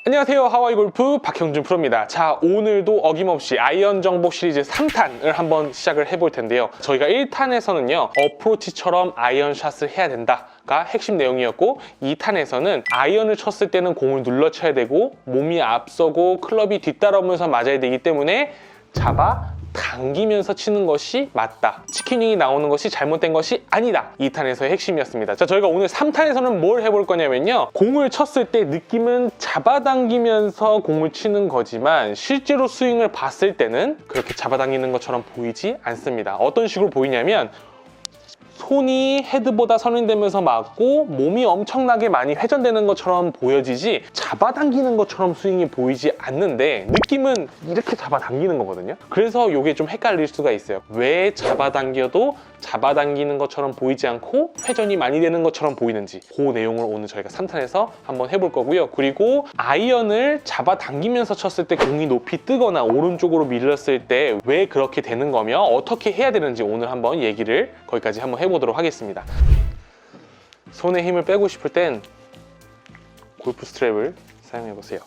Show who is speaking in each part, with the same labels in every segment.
Speaker 1: 안녕하세요, 하와이 골프 박형준 프로입니다. 자, 오늘도 어김없이 아이언 정복 시리즈 3탄을 한번 시작을 해볼 텐데요. 저희가 1탄에서는요 어프로치처럼 아이언 샷을 해야 된다가 핵심 내용이었고, 2탄에서는 아이언을 쳤을 때는 공을 눌러 쳐야 되고 몸이 앞서고 클럽이 뒤따라오면서 맞아야 되기 때문에 잡아 당기면서 치는 것이 맞다, 치킨윙이 나오는 것이 잘못된 것이 아니다, 2탄에서의 핵심이었습니다. 자, 저희가 오늘 3탄에서는 뭘 해볼 거냐면요, 공을 쳤을 때 느낌은 잡아당기면서 공을 치는 거지만 실제로 스윙을 봤을 때는 그렇게 잡아당기는 것처럼 보이지 않습니다. 어떤 식으로 보이냐면 손이 헤드보다 선행되면서 맞고 몸이 엄청나게 많이 회전되는 것처럼 보여지지 잡아당기는 것처럼 스윙이 보이지 않는데 느낌은 이렇게 잡아당기는 거거든요. 그래서 이게 좀 헷갈릴 수가 있어요. 왜 잡아당겨도 잡아당기는 것처럼 보이지 않고 회전이 많이 되는 것처럼 보이는지, 그 내용을 오늘 저희가 3탄에서 한번 해볼 거고요. 그리고 아이언을 잡아당기면서 쳤을 때 공이 높이 뜨거나 오른쪽으로 밀렸을 때 왜 그렇게 되는 거며 어떻게 해야 되는지 오늘 한번 얘기를 거기까지 한번 해보도록 하겠습니다. 손에 힘을 빼고 싶을 땐 골프 스트랩을 사용해 보세요.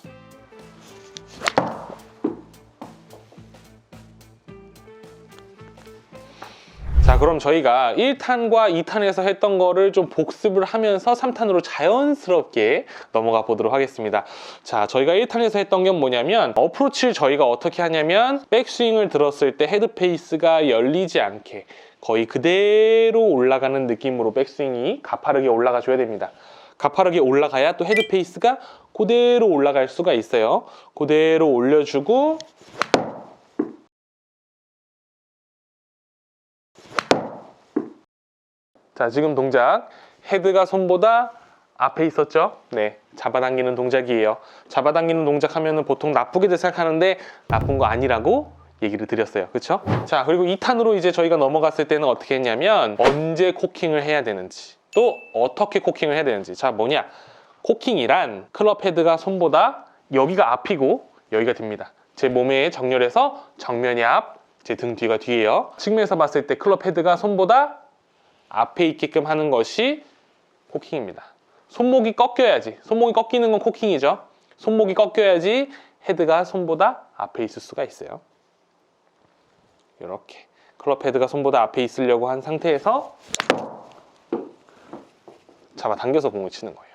Speaker 1: 자, 그럼 저희가 1탄과 2탄에서 했던 거를 좀 복습을 하면서 3탄으로 자연스럽게 넘어가 보도록 하겠습니다. 자, 저희가 1탄에서 했던 게 뭐냐면, 어프로치를 저희가 어떻게 하냐면 백스윙을 들었을 때 헤드 페이스가 열리지 않게 거의 그대로 올라가는 느낌으로 백스윙이 가파르게 올라가 줘야 됩니다. 가파르게 올라가야 또 헤드 페이스가 그대로 올라갈 수가 있어요. 그대로 올려주고 자, 지금 동작 헤드가 손보다 앞에 있었죠? 네, 잡아당기는 동작이에요. 잡아당기는 동작 하면은 보통 나쁘게 생각하는데 나쁜 거 아니라고 얘기를 드렸어요. 그쵸? 자, 그리고 2탄으로 이제 저희가 넘어갔을 때는 어떻게 했냐면 언제 코킹을 해야 되는지, 또 어떻게 코킹을 해야 되는지. 자, 뭐냐, 코킹이란 클럽 헤드가 손보다 여기가 앞이고 여기가 뒤입니다. 제 몸의 정렬에서 정면이 앞, 제 등 뒤가 뒤예요. 측면에서 봤을 때 클럽 헤드가 손보다 앞에 있게끔 하는 것이 코킹입니다. 손목이 꺾여야지, 손목이 꺾이는 건 코킹이죠. 손목이 꺾여야지 헤드가 손보다 앞에 있을 수가 있어요. 이렇게 클럽 헤드가 손보다 앞에 있으려고 한 상태에서 잡아당겨서 공을 치는 거예요.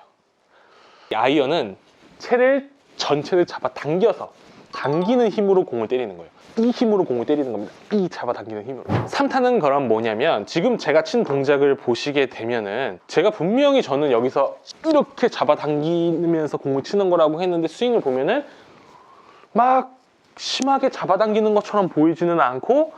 Speaker 1: 이 아이언은 채를 전체를 잡아당겨서 당기는 힘으로 공을 때리는 거예요. 이 힘으로 공을 때리는 겁니다. 이 잡아당기는 힘으로. 3탄은 그럼 뭐냐면, 지금 제가 친 동작을 보시게 되면은 제가 분명히 저는 여기서 이렇게 잡아당기면서 공을 치는 거라고 했는데 스윙을 보면은 막 심하게 잡아당기는 것처럼 보이지는 않고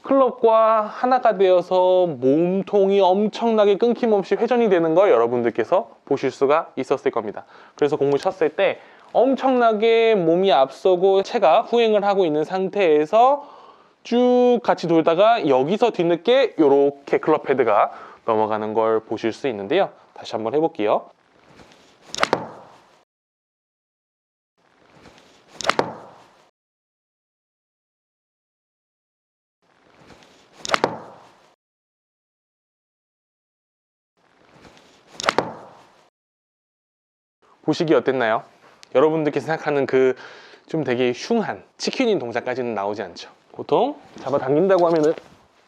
Speaker 1: 클럽과 하나가 되어서 몸통이 엄청나게 끊김없이 회전이 되는 걸 여러분들께서 보실 수가 있었을 겁니다. 그래서 공을 쳤을 때 엄청나게 몸이 앞서고 채가 후행을 하고 있는 상태에서 쭉 같이 돌다가 여기서 뒤늦게 이렇게 클럽 헤드가 넘어가는 걸 보실 수 있는데요. 다시 한번 해볼게요. 보시기 어땠나요? 여러분들께서 생각하는 그 좀 되게 흉한 치킨인 동작까지는 나오지 않죠. 보통 잡아당긴다고 하면은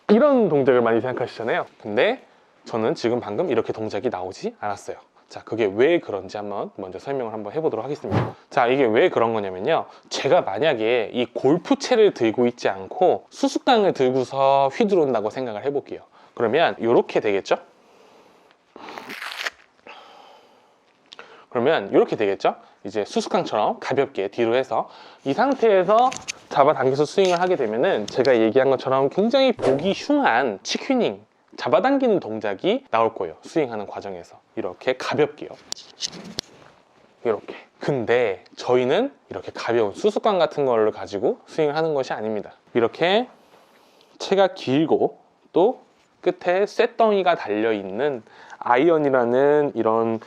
Speaker 1: 이런 동작을 많이 생각하시잖아요. 근데 저는 지금 방금 이렇게 동작이 나오지 않았어요. 자, 그게 왜 그런지 한번 먼저 설명을 한번 해보도록 하겠습니다. 자, 이게 왜 그런 거냐면요, 제가 만약에 이 골프채를 들고 있지 않고 수수깡을 들고서 휘두른다고 생각을 해볼게요. 그러면 이렇게 되겠죠? 그러면 이렇게 되겠죠? 이제 수수깡처럼 가볍게 뒤로 해서 이 상태에서 잡아당겨서 스윙을 하게 되면은 제가 얘기한 것처럼 굉장히 보기 흉한 치킨윙, 잡아당기는 동작이 나올 거예요. 스윙하는 과정에서 이렇게 가볍게요. 이렇게. 근데 저희는 이렇게 가벼운 수수깡 같은 걸 가지고 스윙을 하는 것이 아닙니다. 이렇게 채가 길고 또 끝에 쇳덩이가 달려있는 아이언이라는 이런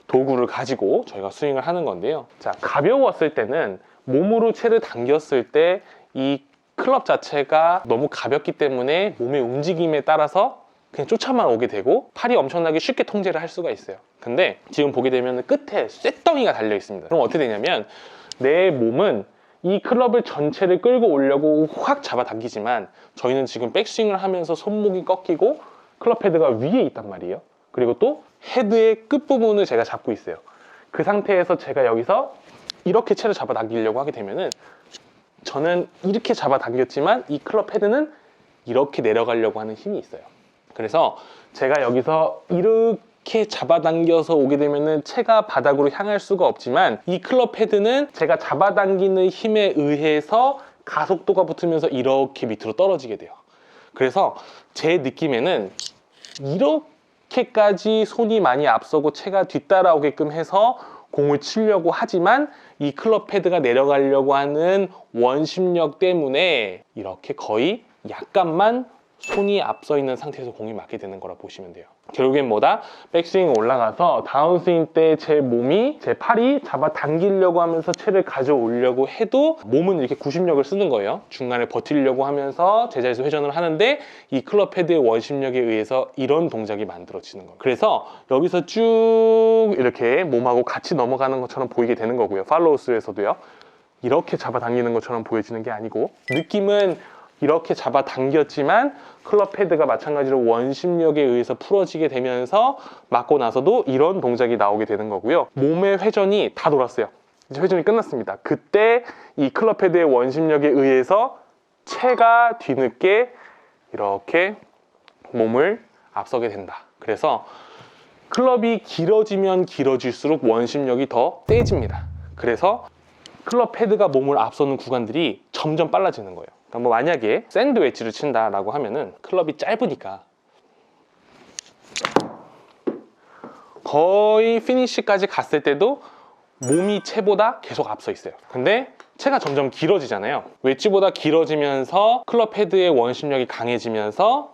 Speaker 1: 도구를 가지고 저희가 스윙을 하는 건데요. 자, 가벼웠을 때는 몸으로 채를 당겼을 때 이 클럽 자체가 너무 가볍기 때문에 몸의 움직임에 따라서 그냥 쫓아만 오게 되고 팔이 엄청나게 쉽게 통제를 할 수가 있어요. 근데 지금 보게 되면 끝에 쇳덩이가 달려 있습니다. 그럼 어떻게 되냐면 내 몸은 이 클럽을 전체를 끌고 오려고 확 잡아당기지만 저희는 지금 백스윙을 하면서 손목이 꺾이고 클럽 헤드가 위에 있단 말이에요. 그리고 또 헤드의 끝부분을 제가 잡고 있어요. 그 상태에서 제가 여기서 이렇게 채를 잡아당기려고 하게 되면은 저는 이렇게 잡아당겼지만 이 클럽 헤드는 이렇게 내려가려고 하는 힘이 있어요. 그래서 제가 여기서 이렇게 잡아당겨서 오게 되면은 채가 바닥으로 향할 수가 없지만 이 클럽 헤드는 제가 잡아당기는 힘에 의해서 가속도가 붙으면서 이렇게 밑으로 떨어지게 돼요. 그래서 제 느낌에는 이렇게까지 손이 많이 앞서고 채가 뒤따라오게끔 해서 공을 치려고 하지만 이 클럽 헤드가 내려가려고 하는 원심력 때문에 이렇게 거의 약간만 손이 앞서 있는 상태에서 공이 맞게 되는 거라 보시면 돼요. 결국엔 뭐다? 백스윙 올라가서 다운스윙 때 제 몸이, 제 팔이 잡아당기려고 하면서 채를 가져오려고 해도 몸은 이렇게 구심력을 쓰는 거예요. 중간에 버티려고 하면서 제자리에서 회전을 하는데 이 클럽 헤드의 원심력에 의해서 이런 동작이 만들어지는 거예요. 그래서 여기서 쭉 이렇게 몸하고 같이 넘어가는 것처럼 보이게 되는 거고요. 팔로우스루에서도요. 이렇게 잡아당기는 것처럼 보여지는 게 아니고 느낌은 이렇게 잡아당겼지만 클럽 헤드가 마찬가지로 원심력에 의해서 풀어지게 되면서 맞고 나서도 이런 동작이 나오게 되는 거고요. 몸의 회전이 다 돌았어요. 이제 회전이 끝났습니다. 그때 이 클럽 헤드의 원심력에 의해서 채가 뒤늦게 이렇게 몸을 앞서게 된다. 그래서 클럽이 길어지면 길어질수록 원심력이 더 세집니다. 그래서 클럽 헤드가 몸을 앞서는 구간들이 점점 빨라지는 거예요. 그러니까 뭐 만약에 샌드 웨지를 친다라고 하면은 클럽이 짧으니까 거의 피니시까지 갔을 때도 몸이 채보다 계속 앞서 있어요. 근데 채가 점점 길어지잖아요. 웨지보다 길어지면서 클럽 헤드의 원심력이 강해지면서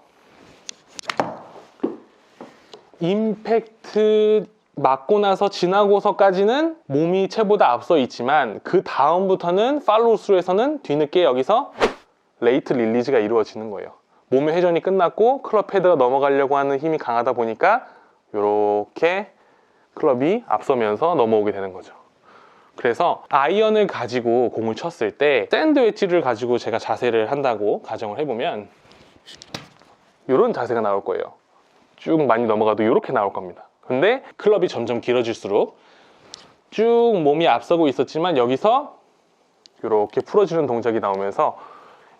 Speaker 1: 임팩트 맞고 나서 지나고서까지는 몸이 채보다 앞서 있지만 그 다음부터는 팔로우 스루에서는 뒤늦게 여기서 레이트 릴리즈가 이루어지는 거예요. 몸의 회전이 끝났고 클럽 헤드가 넘어가려고 하는 힘이 강하다 보니까 이렇게 클럽이 앞서면서 넘어오게 되는 거죠. 그래서 아이언을 가지고 공을 쳤을 때 샌드 웨지를 가지고 제가 자세를 한다고 가정을 해보면 이런 자세가 나올 거예요. 쭉 많이 넘어가도 이렇게 나올 겁니다. 근데 클럽이 점점 길어질수록 쭉 몸이 앞서고 있었지만 여기서 이렇게 풀어주는 동작이 나오면서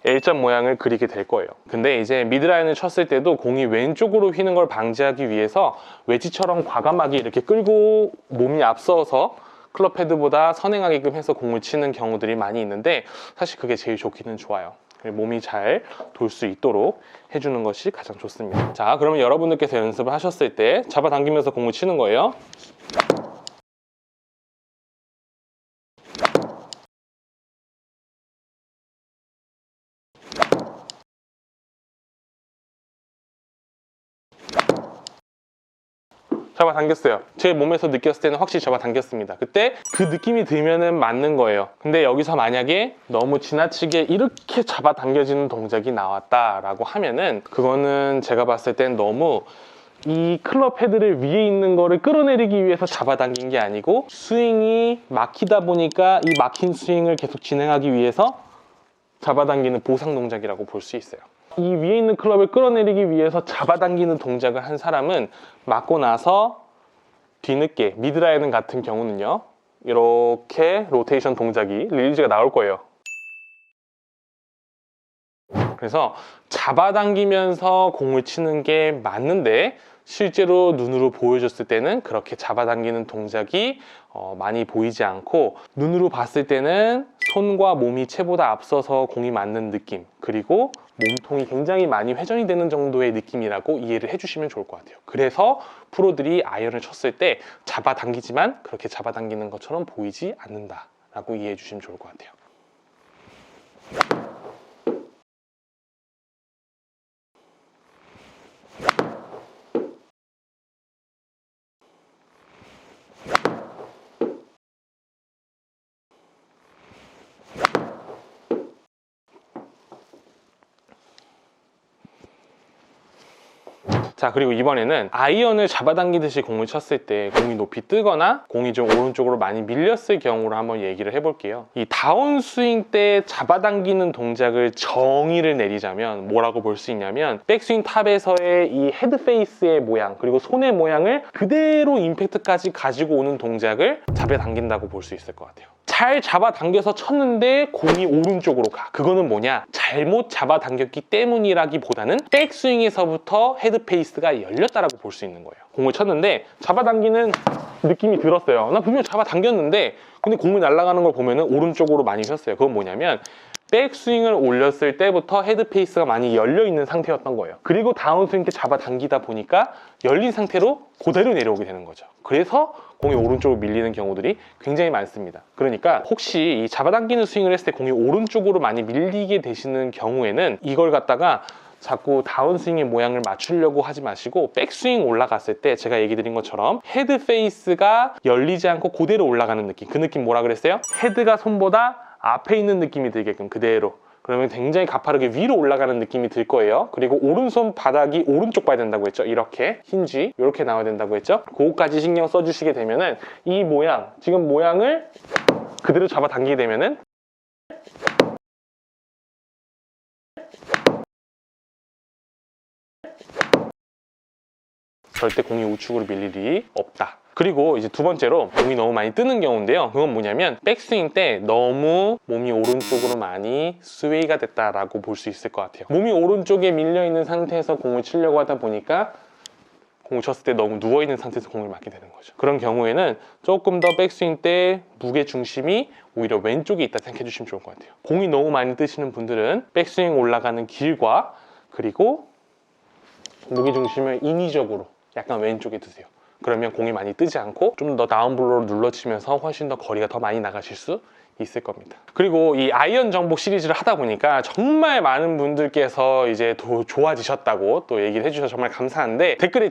Speaker 1: L자 모양을 그리게 될 거예요. 근데 이제 미드라인을 쳤을 때도 공이 왼쪽으로 휘는 걸 방지하기 위해서 웨지처럼 과감하게 이렇게 끌고 몸이 앞서서 클럽 헤드보다 선행하게끔 해서 공을 치는 경우들이 많이 있는데 사실 그게 제일 좋기는 좋아요. 몸이 잘 돌 수 있도록 해주는 것이 가장 좋습니다. 자, 그러면 여러분들께서 연습을 하셨을 때 잡아당기면서 공을 치는 거예요. 잡아당겼어요. 제 몸에서 느꼈을 때는 확실히 잡아당겼습니다. 그때 그 느낌이 들면은 맞는 거예요. 근데 여기서 만약에 너무 지나치게 이렇게 잡아당겨지는 동작이 나왔다라고 하면은 그거는 제가 봤을 땐 너무 이 클럽 헤드를 위에 있는 거를 끌어내리기 위해서 잡아당긴 게 아니고 스윙이 막히다 보니까 이 막힌 스윙을 계속 진행하기 위해서 잡아당기는 보상 동작이라고 볼 수 있어요. 이 위에 있는 클럽을 끌어내리기 위해서 잡아당기는 동작을 한 사람은 맞고 나서 뒤늦게 미드라인 같은 경우는요 이렇게 로테이션 동작이 릴리즈가 나올 거예요. 그래서 잡아당기면서 공을 치는 게 맞는데 실제로 눈으로 보여줬을 때는 그렇게 잡아당기는 동작이 많이 보이지 않고 눈으로 봤을 때는 손과 몸이 채보다 앞서서 공이 맞는 느낌, 그리고 몸통이 굉장히 많이 회전이 되는 정도의 느낌이라고 이해를 해주시면 좋을 것 같아요. 그래서 프로들이 아이언을 쳤을 때 잡아당기지만 그렇게 잡아당기는 것처럼 보이지 않는다라고 이해해 주시면 좋을 것 같아요. 자, 그리고 이번에는 아이언을 잡아당기듯이 공을 쳤을 때 공이 높이 뜨거나 공이 좀 오른쪽으로 많이 밀렸을 경우로 한번 얘기를 해볼게요. 이 다운스윙 때 잡아당기는 동작을 정의를 내리자면 뭐라고 볼 수 있냐면 백스윙 탑에서의 이 헤드페이스의 모양 그리고 손의 모양을 그대로 임팩트까지 가지고 오는 동작을 잡아당긴다고 볼 수 있을 것 같아요. 잘 잡아당겨서 쳤는데 공이 오른쪽으로 가. 그거는 뭐냐? 잘못 잡아당겼기 때문이라기보다는 백스윙에서부터 헤드페이스가 열렸다라고 볼 수 있는 거예요. 공을 쳤는데 잡아당기는 느낌이 들었어요. 나 분명 잡아당겼는데 근데 공이 날아가는 걸 보면은 오른쪽으로 많이 휘었어요. 그건 뭐냐면 백스윙을 올렸을 때부터 헤드페이스가 많이 열려있는 상태였던 거예요. 그리고 다운스윙 때 잡아당기다 보니까 열린 상태로 그대로 내려오게 되는 거죠. 그래서 공이 오른쪽으로 밀리는 경우들이 굉장히 많습니다. 그러니까 혹시 이 잡아당기는 스윙을 했을 때 공이 오른쪽으로 많이 밀리게 되시는 경우에는 이걸 갖다가 자꾸 다운스윙의 모양을 맞추려고 하지 마시고 백스윙 올라갔을 때 제가 얘기 드린 것처럼 헤드 페이스가 열리지 않고 그대로 올라가는 느낌. 그 느낌 뭐라 그랬어요? 헤드가 손보다 앞에 있는 느낌이 들게끔 그대로. 그러면 굉장히 가파르게 위로 올라가는 느낌이 들 거예요. 그리고 오른손 바닥이 오른쪽 봐야 된다고 했죠. 이렇게 힌지 이렇게 나와야 된다고 했죠. 그거까지 신경 써주시게 되면은 이 모양, 지금 모양을 그대로 잡아당기게 되면은 절대 공이 우측으로 밀릴 일이 없다. 그리고 이제 두 번째로 공이 너무 많이 뜨는 경우인데요. 그건 뭐냐면 백스윙 때 너무 몸이 오른쪽으로 많이 스웨이가 됐다라고 볼 수 있을 것 같아요. 몸이 오른쪽에 밀려있는 상태에서 공을 치려고 하다 보니까 공을 쳤을 때 너무 누워있는 상태에서 공을 맞게 되는 거죠. 그런 경우에는 조금 더 백스윙 때 무게 중심이 오히려 왼쪽에 있다 생각해 주시면 좋을 것 같아요. 공이 너무 많이 뜨시는 분들은 백스윙 올라가는 길과 그리고 무게 중심을 인위적으로 약간 왼쪽에 두세요. 그러면 공이 많이 뜨지 않고 좀 더 다운블로우로 눌러치면서 훨씬 더 거리가 더 많이 나가실 수 있을 겁니다. 그리고 이 아이언 정복 시리즈를 하다 보니까 정말 많은 분들께서 이제 더 좋아지셨다고 또 얘기를 해주셔서 정말 감사한데 댓글에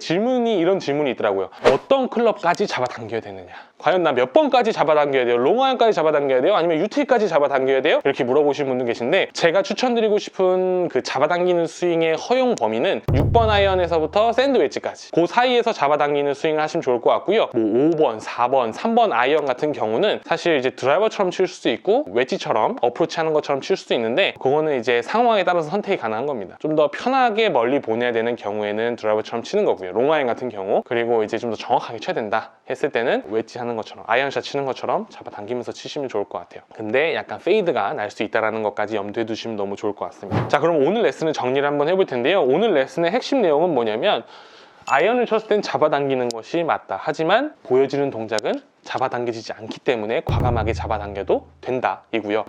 Speaker 1: 이런 질문이 있더라고요. 어떤 클럽까지 잡아당겨야 되느냐? 과연 나 몇 번까지 잡아당겨야 돼요? 롱아이언까지 잡아당겨야 돼요? 아니면 유틸까지 잡아당겨야 돼요? 이렇게 물어보시는 분들 계신데 제가 추천드리고 싶은 그 잡아당기는 스윙의 허용 범위는 6번 아이언에서부터 샌드웨지까지 그 사이에서 잡아당기는 스윙을 하시면 좋을 것 같고요. 뭐 5번, 4번, 3번 아이언 같은 경우는 사실 이제 드라이버처럼 칠 수도 있고 웨지처럼 어프로치 하는 것처럼 칠 수도 있는데 그거는 이제 상황에 따라서 선택이 가능한 겁니다. 좀 더 편하게 멀리 보내야 되는 경우에는 드라이버처럼 치는 거고요. 롱아이언 같은 경우 그리고 이제 좀 더 정확하게 쳐야 된다 했을 때는 웨지 하는 것처럼 아이언샷 치는 것처럼 잡아당기면서 치시면 좋을 것 같아요. 근데 약간 페이드가 날 수 있다는 것까지 염두에 두시면 너무 좋을 것 같습니다. 자, 그럼 오늘 레슨을 정리를 한번 해볼 텐데요. 오늘 레슨의 핵심 내용은 뭐냐면 아이언을 쳤을 땐 잡아당기는 것이 맞다. 하지만 보여지는 동작은 잡아당겨지지 않기 때문에 과감하게 잡아당겨도 된다 이고요.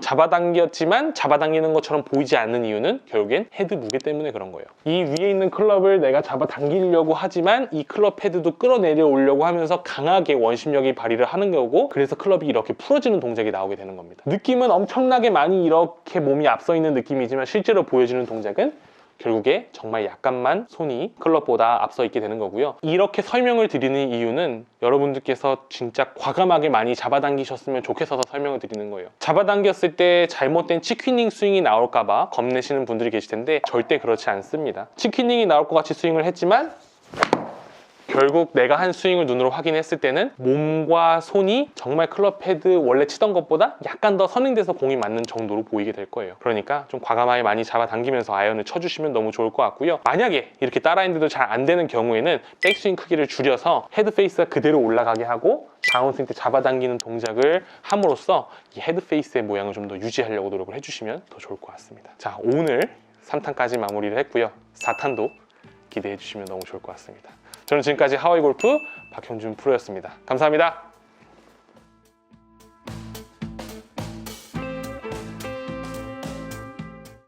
Speaker 1: 잡아당겼지만 잡아당기는 것처럼 보이지 않는 이유는 결국엔 헤드 무게 때문에 그런 거예요. 이 위에 있는 클럽을 내가 잡아당기려고 하지만 이 클럽 헤드도 끌어내려 오려고 하면서 강하게 원심력이 발휘를 하는 거고 그래서 클럽이 이렇게 풀어지는 동작이 나오게 되는 겁니다. 느낌은 엄청나게 많이 이렇게 몸이 앞서 있는 느낌이지만 실제로 보여지는 동작은 결국에 정말 약간만 손이 클럽보다 앞서 있게 되는 거고요. 이렇게 설명을 드리는 이유는 여러분들께서 진짜 과감하게 많이 잡아당기셨으면 좋겠어서 설명을 드리는 거예요. 잡아당겼을 때 잘못된 치퀴닝 스윙이 나올까 봐 겁내시는 분들이 계실 텐데 절대 그렇지 않습니다. 치퀴닝이 나올 것 같이 스윙을 했지만 결국 내가 한 스윙을 눈으로 확인했을 때는 몸과 손이 정말 클럽 헤드 원래 치던 것보다 약간 더 선행돼서 공이 맞는 정도로 보이게 될 거예요. 그러니까 좀 과감하게 많이 잡아당기면서 아이언을 쳐주시면 너무 좋을 것 같고요. 만약에 이렇게 따라했는데도 잘 안 되는 경우에는 백스윙 크기를 줄여서 헤드 페이스가 그대로 올라가게 하고 다운스윙 때 잡아당기는 동작을 함으로써 이 헤드 페이스의 모양을 좀 더 유지하려고 노력을 해주시면 더 좋을 것 같습니다. 자, 오늘 3탄까지 마무리를 했고요. 4탄도 기대해 주시면 너무 좋을 것 같습니다. 저는 지금까지 하와이 골프 박형준 프로였습니다. 감사합니다.